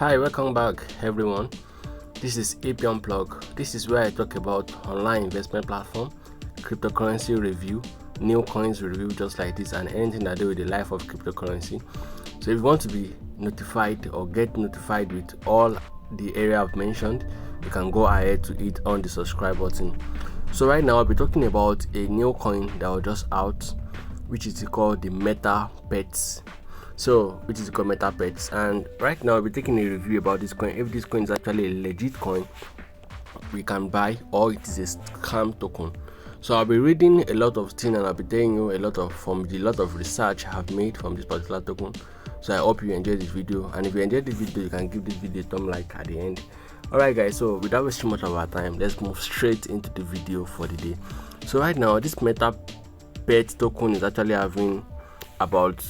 Hi, welcome back everyone. This is AP Unplug. This is where I talk about online investment platform, cryptocurrency review, new coins review just like this, and anything that do with the life of cryptocurrency. So if you want to be notified or get notified with all the area I've mentioned, you can go ahead to hit on the subscribe button. So right now I'll be talking about a new coin that was just out, which is called the METAPETS. Which is called METAPETS, and right now I'll be taking a review about this coin. If this coin is actually a legit coin we can buy, or it is a scam token. So I'll be reading a lot of things and I'll be telling you a lot of research I have made from this particular token. So I hope you enjoy this video, and if you enjoyed this video, you can give this video a thumb like at the end. Alright guys, so without wasting much of our time, let's move straight into the video for the day. So right now this METAPETS token is actually having about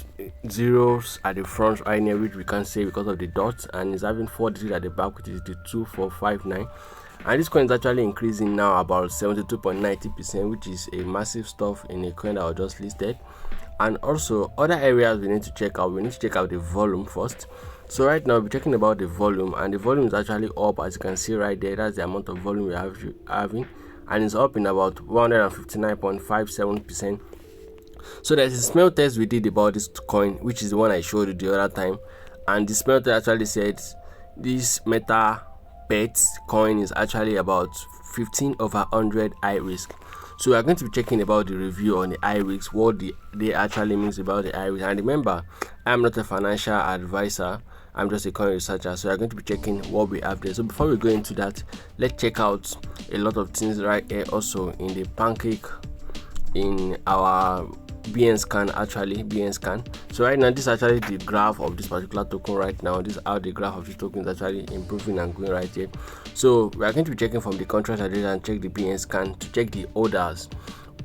zeros at the front right now, which we can't say because of the dots, and it's having 4 digits at the back, which is the 2459. And this coin is actually increasing now about 72.90%, which is a massive stuff in a coin that was just listed. And also other areas we need to check out. We need to check out the volume first. So right now we're checking about the volume, and the volume is actually up, as you can see right there. That's the amount of volume we are having, and it's up in about 159.57%. So there's a smell test we did about this coin, which is the one I showed you the other time, and the smell test actually said this METAPETS coin is actually about 15/100 high risk. So we are going to be checking about the review on the high risk, what they actually means about the high risk. And remember, I'm not a financial advisor, I'm just a coin researcher, so we are going to be checking what we have there. So before we go into that, let's check out a lot of things right here also in the pancake, in our BN scan. So right now this is actually the graph of this particular token right now. This is how the graph of this token is actually improving and going right here. So we are going to be checking from the contract address and check the BN scan to check the orders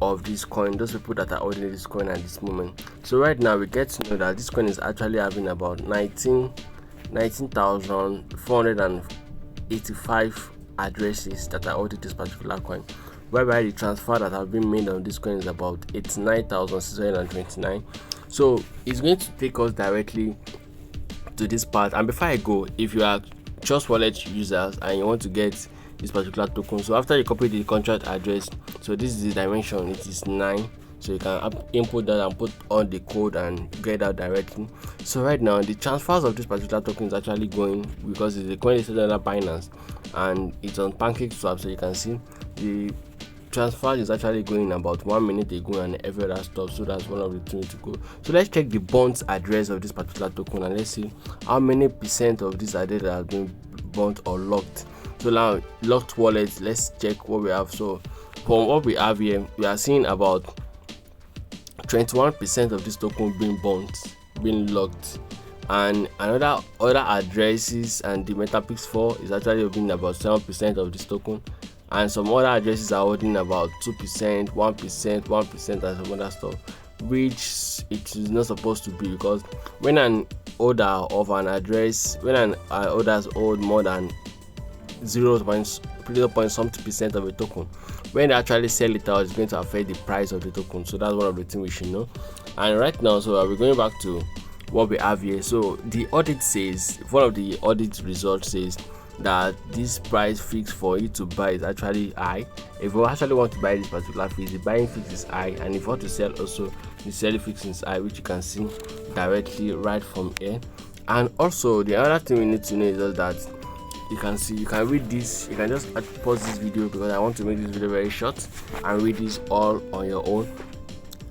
of this coin, those people that are ordering this coin at this moment. So right now we get to know that this coin is actually having about 19,485 addresses that are ordering this particular coin, whereby the transfer that have been made on this coin is about 89,629. So it's going to take us directly to this part. And before I go, if you are Trust Wallet users and you want to get this particular token, so after you copy the contract address, so this is the dimension, it is 9, so you can input that and put on the code and get that directly. So right now the transfers of this particular token is actually going, because it's a coin listed under Binance and it's on Pancake Swap, so you can see the transfer is actually going about 1 minute ago and every other stuff. So that's one of the things to go. So let's check the bonds address of this particular token and let's see how many percent of this address has been bought or locked. So now locked wallets, let's check what we have. So from what we have here, we are seeing about 21% of this token being locked, and other addresses, and the METAPETS 4 is actually being about 7% of this token, and some other addresses are holding about 2%, 1%, and some other stuff, which it is not supposed to be, because when an order of an address, when an orders hold more than 0.something% of a token, when they actually sell it out, it's going to affect the price of the token. So that's one of the things we should know. And right now, so we're going back to what we have here. So the audit says, one of the audit results says that this price fix for you to buy is actually high. If you actually want to buy this particular fix, the buying fix is high, and if you want to sell also, the selling fix is high, which you can see directly right from here. And also the other thing we need to know is just that you can read this. You can just pause this video, because I want to make this video very short, and read this all on your own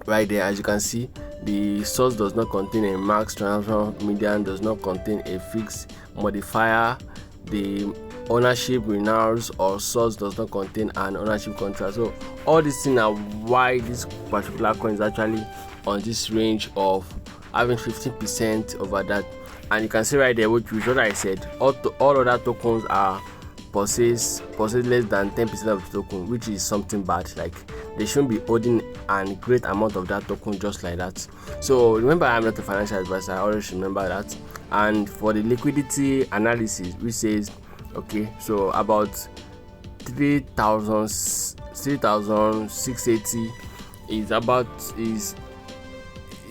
right there. As you can see, the source does not contain a max transaction median, does not contain a fixed modifier, the ownership renewals or source does not contain an ownership contract. So all these things are why this particular coin is actually on this range of having 15% over that. And you can see right there, which is what I said, all other tokens are possess less than 10% of the token, which is something bad. Like, they shouldn't be holding a great amount of that token just like that. So remember, I'm not a financial advisor, I always remember that. And for the liquidity analysis, which says okay, so about 3,680 is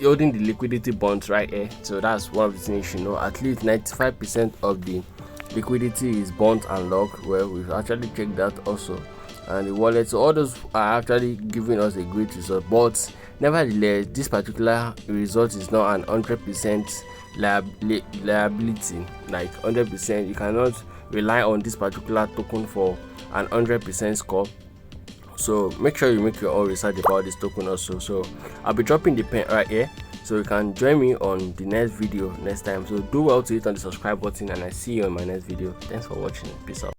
holding the liquidity bonds right here. So that's one of the things you should know. At least 95% of the liquidity is burnt and locked. Well, we've actually checked that also, and the wallet. So all those are actually giving us a great result, but nevertheless this particular result is not an 100% liability, like 100%. You cannot rely on this particular token for an 100% score. So make sure you make your own research about this token also. So I'll be dropping the pen right here, so you can join me on the next video next time. So do well to hit on the subscribe button, and I see you in my next video. Thanks for watching. Peace out.